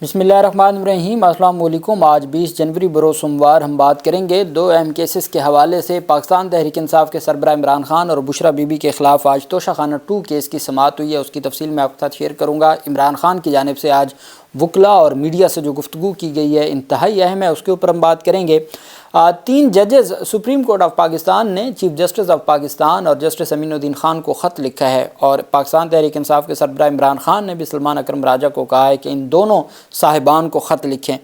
بسم اللہ الرحمن الرحیم۔ السلام علیکم۔ آج 20 جنوری بروز سوموار ہم بات کریں گے دو اہم کیسز کے حوالے سے۔ پاکستان تحریک انصاف کے سربراہ عمران خان اور بشرا بی بی کے خلاف آج توشہ خانہ 2 کیس کی سماعت ہوئی ہے، اس کی تفصیل میں آپ کے ساتھ شیئر کروں گا۔ عمران خان کی جانب سے آج وکلاء اور میڈیا سے جو گفتگو کی گئی ہے انتہائی اہم ہے، اس کے اوپر ہم بات کریں گے۔ 3 ججز سپریم کورٹ آف پاکستان نے چیف جسٹس آف پاکستان اور جسٹس امین الدین خان کو خط لکھا ہے، اور پاکستان تحریک انصاف کے سربراہ عمران خان نے بھی سلمان اکرم راجہ کو کہا ہے کہ ان دونوں صاحبان کو خط لکھیں۔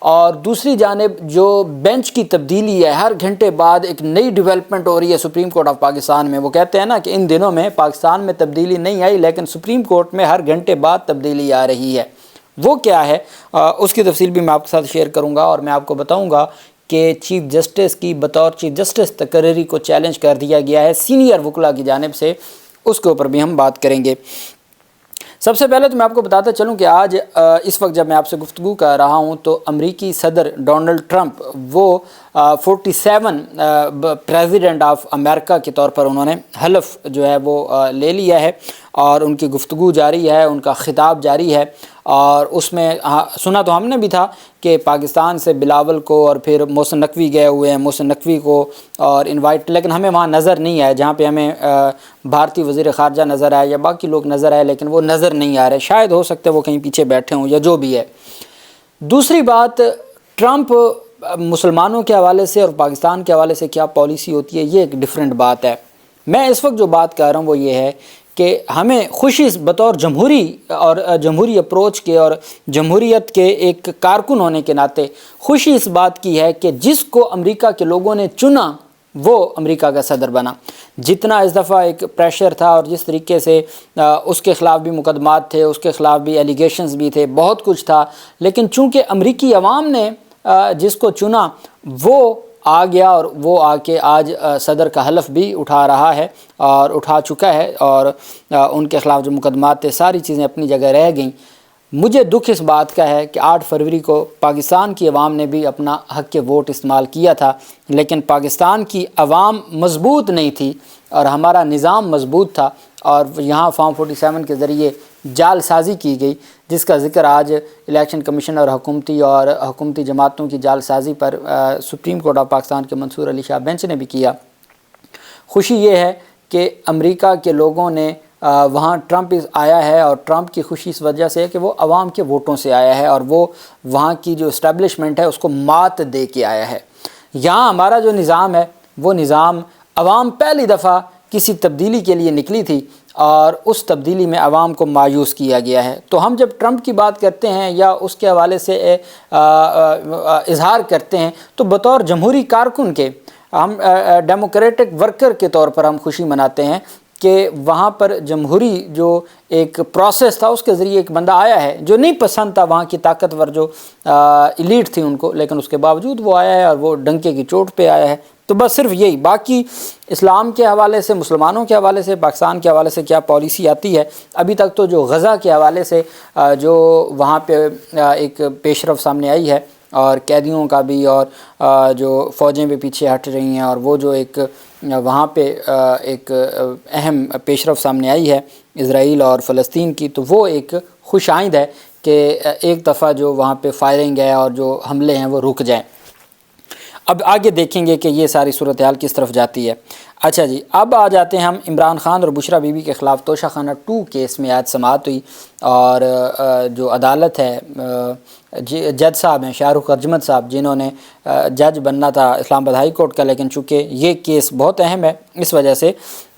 اور دوسری جانب جو بینچ کی تبدیلی ہے، ہر گھنٹے بعد ایک نئی ڈیولپمنٹ ہو رہی ہے سپریم کورٹ آف پاکستان میں۔ وہ کہتے ہیں نا کہ ان دنوں میں پاکستان میں تبدیلی نہیں آئی، لیکن سپریم کورٹ میں ہر گھنٹے بعد تبدیلی آ رہی ہے۔ وہ کیا ہے اس کی تفصیل بھی میں آپ کے ساتھ شیئر کروں گا، اور میں آپ کو بتاؤں گا کہ چیف جسٹس کی بطور چیف جسٹس تقرری کو چیلنج کر دیا گیا ہے سینئر وکلاء کی جانب سے، اس کے اوپر بھی ہم بات کریں گے۔ سب سے پہلے تو میں آپ کو بتاتا چلوں کہ آج اس وقت جب میں آپ سے گفتگو کر رہا ہوں تو امریکی صدر ڈونلڈ ٹرمپ وہ 47 پریزیڈنٹ آف امریکہ کے طور پر انہوں نے حلف جو ہے وہ لے لیا ہے، اور ان کی گفتگو جاری ہے، ان کا خطاب جاری ہے۔ اور اس میں سنا تو ہم نے بھی تھا کہ پاکستان سے بلاول کو اور پھر محسن نقوی گئے ہوئے ہیں، محسن نقوی کو اور انوائٹ، لیکن ہمیں وہاں نظر نہیں آئے جہاں پہ ہمیں بھارتی وزیر خارجہ نظر آئے یا باقی لوگ نظر آئے، لیکن وہ نظر نہیں آ رہے۔ شاید ہو سکتے وہ کہیں پیچھے بیٹھے ہوں یا جو بھی ہے۔ دوسری بات، ٹرمپ مسلمانوں کے حوالے سے اور پاکستان کے حوالے سے کیا پالیسی ہوتی ہے، یہ ایک ڈیفرنٹ بات ہے۔ میں اس وقت جو بات کر رہا ہوں وہ یہ ہے کہ ہمیں خوشی بطور جمہوری اور جمہوری اپروچ کے اور جمہوریت کے ایک کارکن ہونے کے ناطے خوشی اس بات کی ہے کہ جس کو امریکہ کے لوگوں نے چنا وہ امریکہ کا صدر بنا۔ جتنا اس دفعہ ایک پریشر تھا اور جس طریقے سے اس کے خلاف بھی مقدمات تھے، اس کے خلاف بھی ایلیگیشنز بھی تھے، بہت کچھ تھا، لیکن چونکہ امریکی عوام نے جس کو چنا وہ آ گیا، اور وہ آ کے آج صدر کا حلف بھی اٹھا رہا ہے اور اٹھا چکا ہے، اور ان کے خلاف جو مقدمات تھے ساری چیزیں اپنی جگہ رہ گئیں۔ مجھے دکھ اس بات کا ہے کہ 8 فروری کو پاکستان کی عوام نے بھی اپنا حق ووٹ استعمال کیا تھا، لیکن پاکستان کی عوام مضبوط نہیں تھی اور ہمارا نظام مضبوط تھا، اور یہاں فارم 47 کے ذریعے جال سازی کی گئی، جس کا ذکر آج الیکشن کمیشن اور حکومتی جماعتوں کی جال سازی پر سپریم کورٹ آف پاکستان کے منصور علی شاہ بینچ نے بھی کیا۔ خوشی یہ ہے کہ امریکہ کے لوگوں نے وہاں ٹرمپ آیا ہے، اور ٹرمپ کی خوشی اس وجہ سے ہے کہ وہ عوام کے ووٹوں سے آیا ہے، اور وہ وہاں کی جو اسٹیبلشمنٹ ہے اس کو مات دے کے آیا ہے۔ یہاں ہمارا جو نظام ہے وہ نظام عوام پہلی دفعہ کسی تبدیلی کے لیے نکلی تھی، اور اس تبدیلی میں عوام کو مایوس کیا گیا ہے۔ تو ہم جب ٹرمپ کی بات کرتے ہیں یا اس کے حوالے سے اظہار کرتے ہیں تو بطور جمہوری کارکن کے ہم ڈیموکریٹک ورکر کے طور پر ہم خوشی مناتے ہیں کہ وہاں پر جمہوری جو ایک پروسیس تھا اس کے ذریعے ایک بندہ آیا ہے جو نہیں پسند تھا وہاں کی طاقتور جو ایلیٹ تھی ان کو، لیکن اس کے باوجود وہ آیا ہے اور وہ ڈنکے کی چوٹ پہ آیا ہے۔ تو بس صرف یہی، باقی اسلام کے حوالے سے، مسلمانوں کے حوالے سے، پاکستان کے حوالے سے کیا پالیسی آتی ہے، ابھی تک تو جو غزہ کے حوالے سے جو وہاں پہ ایک پیش رفت سامنے آئی ہے، اور قیدیوں کا بھی، اور جو فوجیں بھی پیچھے ہٹ رہی ہیں، اور وہ جو ایک وہاں پہ ایک اہم پیش رفت سامنے آئی ہے اسرائیل اور فلسطین کی، تو وہ ایک خوش آئند ہے کہ ایک دفعہ جو وہاں پہ فائرنگ ہے اور جو حملے ہیں وہ رک جائیں۔ اب آگے دیکھیں گے کہ یہ ساری صورتحال کس طرف جاتی ہے۔ اچھا جی، اب آ جاتے ہیں ہم عمران خان اور بشرا بی بی کے خلاف توشہ خانہ 2 کیس میں آج سماعت ہوئی، اور جو عدالت ہے جج صاحب ہیں شاہ رخ ارجمند صاحب، جنہوں نے جج بننا تھا اسلام آباد ہائی کورٹ کا، لیکن چونکہ یہ کیس بہت اہم ہے اس وجہ سے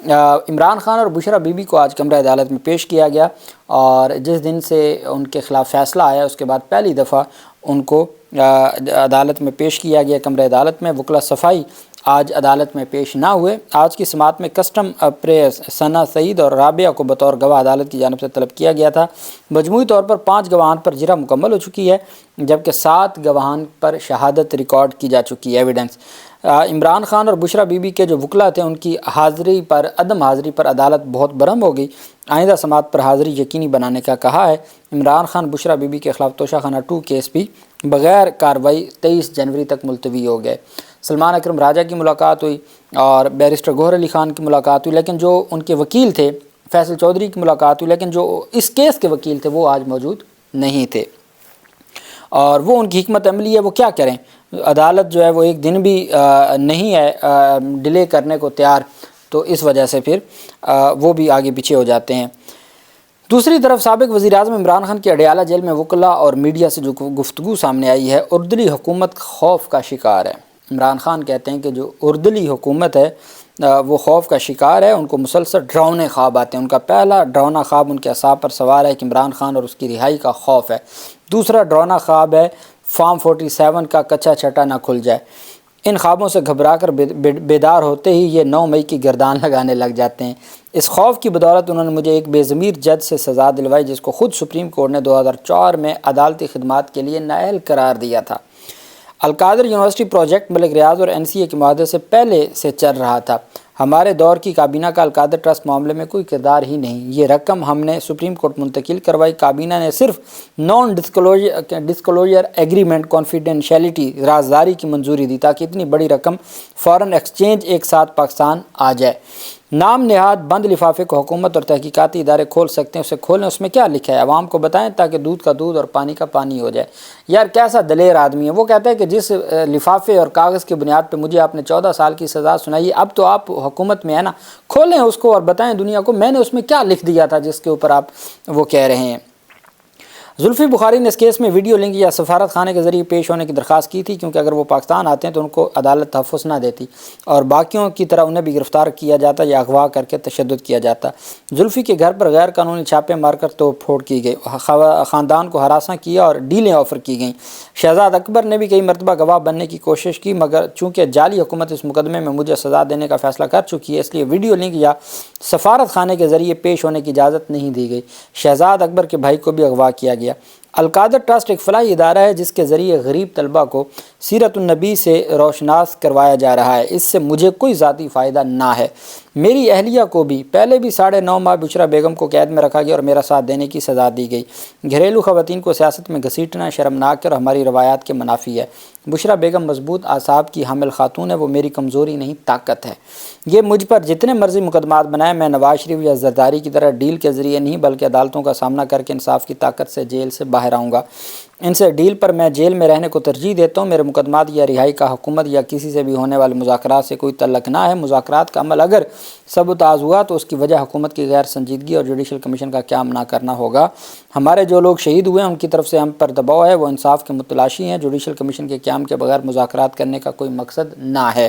عمران خان اور بشرا بی بی کو آج کمرہ عدالت میں پیش کیا گیا، اور جس دن سے ان کے خلاف فیصلہ آیا اس کے بعد پہلی دفعہ ان کو عدالت میں پیش کیا گیا کمرہ عدالت میں۔ وکلا صفائی آج عدالت میں پیش نہ ہوئے۔ آج کی سماعت میں کسٹم اپریز ثنا سعید اور رابعہ کو بطور گواہ عدالت کی جانب سے طلب کیا گیا تھا۔ مجموعی طور پر 5 گواہان پر جرح مکمل ہو چکی ہے، جبکہ 7 گواہان پر شہادت ریکارڈ کی جا چکی ہے، ایویڈنس۔ عمران خان اور بشرا بی بی کے جو وکلاء تھے ان کی حاضری پر عدم حاضری پر عدالت بہت برہم ہو گئی، آئندہ سماعت پر حاضری یقینی بنانے کا کہا ہے۔ عمران خان بشرا بی بی کے خلاف توشہ خانہ 2 کیس بھی بغیر کارروائی 23 جنوری تک ملتوی ہو گئے۔ سلمان اکرم راجہ کی ملاقات ہوئی اور بیرسٹر گوہر علی خان کی ملاقات ہوئی، لیکن جو ان کے وکیل تھے فیصل چودھری کی ملاقات ہوئی، لیکن جو اس کیس کے وکیل تھے وہ آج موجود نہیں تھے۔ اور وہ ان کی حکمت عملی ہے، وہ کیا کریں؟ عدالت جو ہے وہ ایک دن بھی نہیں ہے ڈیلے کرنے کو تیار، تو اس وجہ سے پھر وہ بھی آگے پیچھے ہو جاتے ہیں۔ دوسری طرف سابق وزیر اعظم عمران خان کی اڈیالہ جیل میں وکلاء اور میڈیا سے جو گفتگو سامنے آئی ہے، اردلی حکومت خوف کا شکار ہے۔ عمران خان کہتے ہیں کہ جو اردلی حکومت ہے وہ خوف کا شکار ہے، ان کو مسلسل ڈراؤنے خواب آتے ہیں۔ ان کا پہلا ڈراؤنا خواب ان کے اعصاب پر سوار ہے کہ عمران خان اور اس کی رہائی کا خوف ہے۔ دوسرا ڈراؤنا خواب ہے فارم 47 کا کچا چھٹا نہ کھل جائے۔ ان خوابوں سے گھبرا کر بیدار ہوتے ہی یہ 9 مئی کی گردان لگانے لگ جاتے ہیں۔ اس خوف کی بدولت انہوں نے مجھے ایک بے ضمیر جج سے سزا دلوائی جس کو خود سپریم کورٹ نے 2004 میں عدالتی خدمات کے لیے نااہل قرار دیا تھا۔ القادر یونیورسٹی پروجیکٹ ملک ریاض اور NCA کے معاہدے سے پہلے سے چل رہا تھا۔ ہمارے دور کی کابینہ کا القادر ٹرسٹ معاملے میں کوئی کردار ہی نہیں۔ یہ رقم ہم نے سپریم کورٹ منتقل کروائی۔ کابینہ نے صرف نان ڈسکلوجر ایگریمنٹ کانفیڈینشیلٹی رازداری کی منظوری دی تاکہ اتنی بڑی رقم فورن ایکسچینج ایک ساتھ پاکستان آ جائے۔ نام نہاد بند لفافے کو حکومت اور تحقیقاتی ادارے کھول سکتے ہیں، اسے کھولیں، اس میں کیا لکھا ہے؟ عوام کو بتائیں تاکہ دودھ کا دودھ اور پانی کا پانی ہو جائے۔ یار کیسا دلیر آدمی ہے! وہ کہتا ہے کہ جس لفافے اور کاغذ کی بنیاد پہ مجھے آپ نے 14 سال کی سزا سنائی، اب تو آپ حکومت میں ہے نا، کھولیں اس کو اور بتائیں دنیا کو میں نے اس میں کیا لکھ دیا تھا جس کے اوپر آپ وہ کہہ رہے ہیں۔ زلفی بخاری نے اس کیس میں ویڈیو لنک یا سفارت خانے کے ذریعے پیش ہونے کی درخواست کی تھی کیونکہ اگر وہ پاکستان آتے ہیں تو ان کو عدالت تحفظ نہ دیتی اور باقیوں کی طرح انہیں بھی گرفتار کیا جاتا یا اغوا کر کے تشدد کیا جاتا۔ زلفی کے گھر پر غیر قانونی چھاپے مار کر توڑ پھوڑ کی گئی، خاندان کو ہراساں کیا اور ڈیلیں آفر کی گئیں۔ شہزاد اکبر نے بھی کئی مرتبہ گواہ بننے کی کوشش کی مگر چونکہ جعلی حکومت اس مقدمے میں مجھے سزا دینے کا فیصلہ کر چکی ہے اس لیے ویڈیو لنک یا سفارت خانے کے ذریعے پیش ہونے کی اجازت نہیں دی گئی۔ شہزاد اکبر کے بھائی کو بھی اغوا کیا گیا۔ القادر ٹرسٹ ایک فلاحی ادارہ ہے جس کے ذریعے غریب طلبہ کو سیرت النبی سے روشناس کروایا جا رہا ہے۔ اس سے مجھے کوئی ذاتی فائدہ نہ ہے۔ میری اہلیہ کو بھی پہلے بھی 9.5 ماہ بشرا بیگم کو قید میں رکھا گیا اور میرا ساتھ دینے کی سزا دی گئی۔ گھریلو خواتین کو سیاست میں گھسیٹنا شرمناک اور ہماری روایات کے منافی ہے۔ بشرا بیگم مضبوط اعصاب کی حامل خاتون ہے، وہ میری کمزوری نہیں طاقت ہے۔ یہ مجھ پر جتنے مرضی مقدمات بنائیں، میں نواز شریف یا زرداری کی طرح ڈیل کے ذریعے نہیں بلکہ عدالتوں کا سامنا کر کے انصاف کی طاقت سے جیل سے باہر آؤں گا۔ ان سے ڈیل پر میں جیل میں رہنے کو ترجیح دیتا ہوں۔ میرے مقدمات یا رہائی کا حکومت یا کسی سے بھی ہونے والے مذاکرات سے کوئی تعلق نہ ہے۔ مذاکرات کا عمل اگر سبوتاژ ہوا تو اس کی وجہ حکومت کی غیر سنجیدگی اور جوڈیشل کمیشن کا قیام نہ کرنا ہوگا۔ ہمارے جو لوگ شہید ہوئے ہیں ان کی طرف سے ہم پر دباؤ ہے، وہ انصاف کے متلاشی ہیں۔ جوڈیشل کمیشن کے قیام کے بغیر مذاکرات کرنے کا کوئی مقصد نہ ہے۔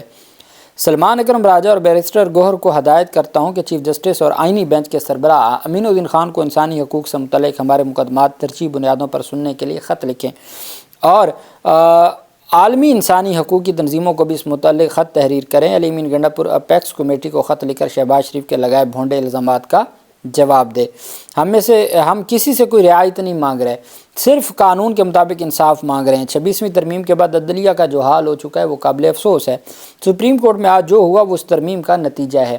سلمان اکرم راجہ اور بیرسٹر گوہر کو ہدایت کرتا ہوں کہ چیف جسٹس اور آئینی بینچ کے سربراہ امین الدین خان کو انسانی حقوق سے متعلق ہمارے مقدمات ترجیحی بنیادوں پر سننے کے لیے خط لکھیں اور عالمی انسانی حقوق کی تنظیموں کو بھی اس متعلق خط تحریر کریں۔ علی امین گنڈا پور اپیکس کمیٹی کو خط لکھ کر شہباز شریف کے لگائے بھونڈے الزامات کا جواب دے۔ ہم کسی سے کوئی رعایت نہیں مانگ رہے، صرف قانون کے مطابق انصاف مانگ رہے ہیں۔ 26ویں ترمیم کے بعد عدلیہ کا جو حال ہو چکا ہے وہ قابل افسوس ہے۔ سپریم کورٹ میں آج جو ہوا وہ اس ترمیم کا نتیجہ ہے۔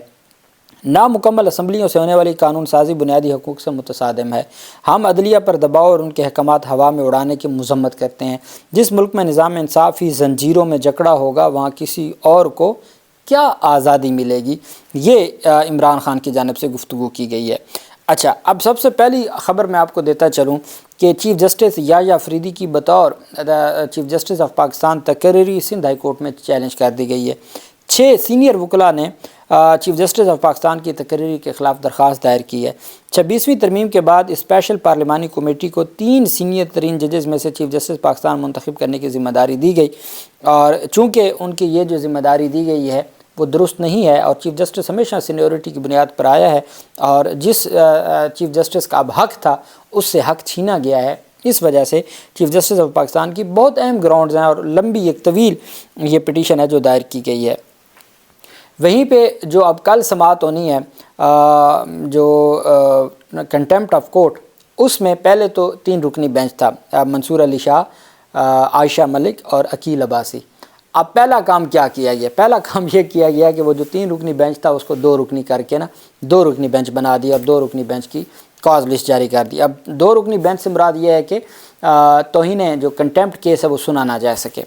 نامکمل اسمبلیوں سے ہونے والی قانون سازی بنیادی حقوق سے متصادم ہے۔ ہم عدلیہ پر دباؤ اور ان کے احکامات ہوا میں اڑانے کی مذمت کرتے ہیں۔ جس ملک میں نظام انصافی زنجیروں میں جکڑا ہوگا وہاں کسی اور کو کیا آزادی ملے گی؟ یہ عمران خان کی جانب سے گفتگو کی گئی ہے۔ اچھا، اب سب سے پہلی خبر میں آپ کو دیتا چلوں کہ چیف جسٹس یحییٰ فریدی کی بطور چیف جسٹس آف پاکستان تقرری سندھ ہائی کورٹ میں چیلنج کر دی گئی ہے۔ 6 سینئر وکلاء نے چیف جسٹس آف پاکستان کی تقرری کے خلاف درخواست دائر کی ہے۔ 26ویں ترمیم کے بعد اسپیشل پارلیمانی کمیٹی کو 3 سینئر ترین ججز میں سے چیف جسٹس پاکستان منتخب کرنے کی ذمہ داری دی گئی اور چونکہ ان کی یہ جو ذمہ داری دی گئی ہے وہ درست نہیں ہے اور چیف جسٹس ہمیشہ سینیورٹی کی بنیاد پر آیا ہے اور جس چیف جسٹس کا اب حق تھا اس سے حق چھینا گیا ہے۔ اس وجہ سے چیف جسٹس آف پاکستان کی بہت اہم گراؤنڈز ہیں اور لمبی ایک طویل یہ پٹیشن ہے جو دائر کی گئی ہے۔ وہیں پہ جو اب کل سماعت ہونی ہے جو کنٹیمپٹ آف کورٹ، اس میں پہلے تو 3 رکنی بینچ تھا، منصور علی شاہ، عائشہ ملک اور عقیل عباسی۔ اب پہلا کام کیا کیا گیا؟ پہلا کام یہ کیا گیا کہ وہ جو 3 رکنی بینچ تھا اس کو 2 رکنی کر کے 2 رکنی بینچ بنا دیا اور 2 رکنی بینچ کی کاز لسٹ جاری کر دی۔ اب 2 رکنی بینچ سے مراد یہ ہے کہ توہین جو کنٹیمپٹ کیس ہے وہ سنا نہ جا سکے۔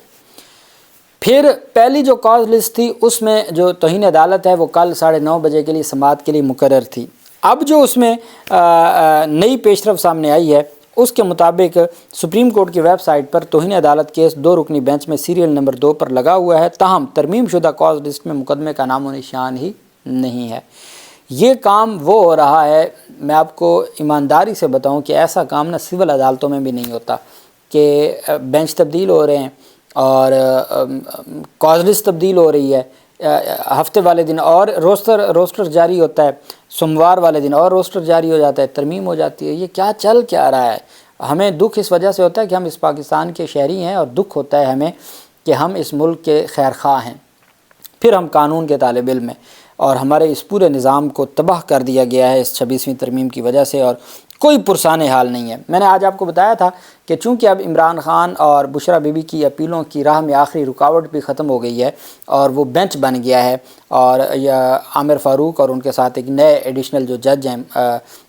پھر پہلی جو کاز لسٹ تھی اس میں جو توہین عدالت ہے وہ کل 9:30 بجے کے لیے سماعت کے لیے مقرر تھی۔ اب جو اس میں نئی پیش رفت سامنے آئی ہے اس کے مطابق سپریم کورٹ کی ویب سائٹ پر توہین عدالت کیس 2 رکنی بینچ میں سیریل نمبر 2 پر لگا ہوا ہے، تاہم ترمیم شدہ کاز لسٹ میں مقدمے کا نام و نشان ہی نہیں ہے۔ یہ کام وہ ہو رہا ہے، میں آپ کو ایمانداری سے بتاؤں کہ ایسا کام نہ سول عدالتوں میں بھی نہیں ہوتا کہ بینچ تبدیل ہو رہے ہیں اور کاز لسٹ تبدیل ہو رہی ہے، ہفتے والے دن اور روسٹر جاری ہوتا ہے، سوموار والے دن اور روسٹر جاری ہو جاتا ہے، ترمیم ہو جاتی ہے۔ یہ کیا چل کیا رہا ہے؟ ہمیں دکھ اس وجہ سے ہوتا ہے کہ ہم اس پاکستان کے شہری ہیں، اور دکھ ہوتا ہے ہمیں کہ ہم اس ملک کے خیر خواہ ہیں، پھر ہم قانون کے طالب علم ہیں، اور ہمارے اس پورے نظام کو تباہ کر دیا گیا ہے اس 26ویں ترمیم کی وجہ سے، اور کوئی پرسان حال نہیں ہے۔ میں نے آج آپ کو بتایا تھا کہ چونکہ اب عمران خان اور بشرا بی بی کی اپیلوں کی راہ میں آخری رکاوٹ بھی ختم ہو گئی ہے اور وہ بینچ بن گیا ہے، اور عامر فاروق اور ان کے ساتھ ایک نئے ایڈیشنل جو جج ہیں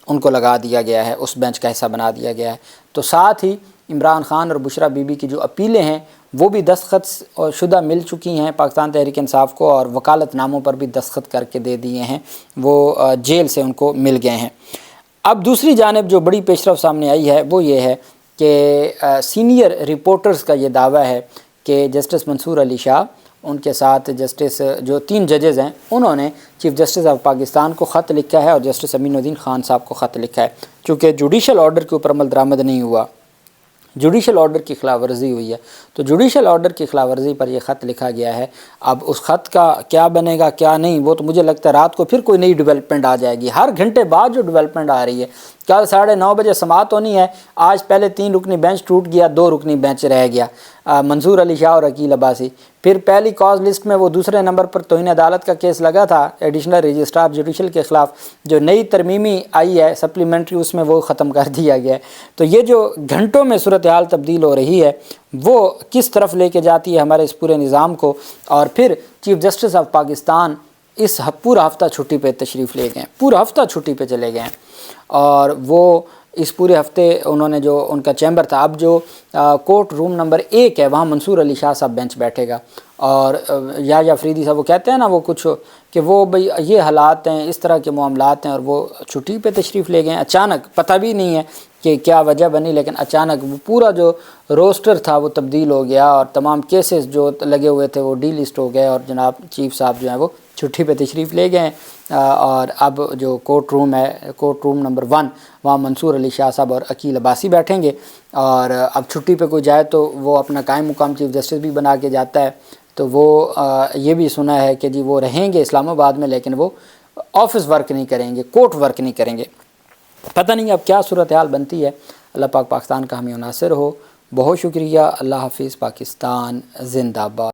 ان کو لگا دیا گیا ہے، اس بینچ کا حصہ بنا دیا گیا ہے، تو ساتھ ہی عمران خان اور بشرا بی بی کی جو اپیلیں ہیں وہ بھی دستخط شدہ مل چکی ہیں پاکستان تحریک انصاف کو، اور وکالت ناموں پر بھی دستخط کر کے دے دیے ہیں، وہ جیل سے ان کو مل گئے ہیں۔ اب دوسری جانب جو بڑی پیش رفت سامنے آئی ہے وہ یہ ہے کہ سینئر رپورٹرز کا یہ دعویٰ ہے کہ جسٹس منصور علی شاہ، ان کے ساتھ جسٹس جو 3 ججز ہیں، انہوں نے چیف جسٹس آف پاکستان کو خط لکھا ہے اور جسٹس امین الدین خان صاحب کو خط لکھا ہے، چونکہ جوڈیشل آرڈر کے اوپر عمل درآمد نہیں ہوا، جوڈیشل آرڈر کی خلاف ورزی ہوئی ہے، تو جوڈیشل آرڈر کی خلاف ورزی پر یہ خط لکھا گیا ہے۔ اب اس خط کا کیا بنے گا کیا نہیں، وہ تو مجھے لگتا ہے رات کو پھر کوئی نئی ڈیولپمنٹ آ جائے گی، ہر گھنٹے بعد جو ڈیولپمنٹ آ رہی ہے۔ کل 9:30 بجے سماعت ہونی ہے، آج پہلے 3 رکنی بینچ ٹوٹ گیا، 2 رکنی بینچ رہ گیا، منظور علی شاہ اور عقیل عباسی۔ پھر پہلی کاز لسٹ میں وہ دوسرے نمبر پر توہین عدالت کا کیس لگا تھا ایڈیشنل رجسٹرار جوڈیشل کے خلاف، جو نئی ترمیمی آئی ہے سپلیمنٹری، اس میں وہ ختم کر دیا گیا ہے۔ تو یہ جو گھنٹوں میں صورتحال تبدیل ہو رہی ہے وہ کس طرف لے کے جاتی ہے ہمارے اس پورے نظام کو، اور پھر چیف جسٹس آف پاکستان اس پورا ہفتہ چھٹی پہ تشریف لے گئے، پورا ہفتہ چھٹی پہ چلے گئے ہیں، اور وہ اس پورے ہفتے انہوں نے جو ان کا چیمبر تھا، اب جو کورٹ روم نمبر 1 ہے وہاں منصور علی شاہ صاحب بینچ بیٹھے گا، اور یا فریدی صاحب وہ کہتے ہیں نا وہ کچھ کہ وہ بھئی یہ حالات ہیں، اس طرح کے معاملات ہیں، اور وہ چھٹی پہ تشریف لے گئے ہیں اچانک، پتہ بھی نہیں ہے کہ کیا وجہ بنی، لیکن اچانک وہ پورا جو روسٹر تھا وہ تبدیل ہو گیا، اور تمام کیسز جو لگے ہوئے تھے وہ ڈی لسٹ ہو گئے، اور جناب چیف صاحب جو ہیں وہ چھٹی پہ تشریف لے گئے ہیں، اور اب جو کورٹ روم ہے، کورٹ روم نمبر 1، وہاں منصور علی شاہ صاحب اور عقیل عباسی بیٹھیں گے، اور اب چھٹی پہ کوئی جائے تو وہ اپنا قائم مقام چیف جسٹس بھی بنا کے جاتا ہے، تو وہ یہ بھی سنا ہے کہ جی وہ رہیں گے اسلام آباد میں، لیکن وہ آفس ورک نہیں کریں گے، کورٹ ورک نہیں کریں گے۔ پتہ نہیں اب کیا صورتحال بنتی ہے۔ اللہ پاک پاکستان کا حامی و ناصر ہو۔ بہت شکریہ۔ اللہ حافظ۔ پاکستان زندہ باد۔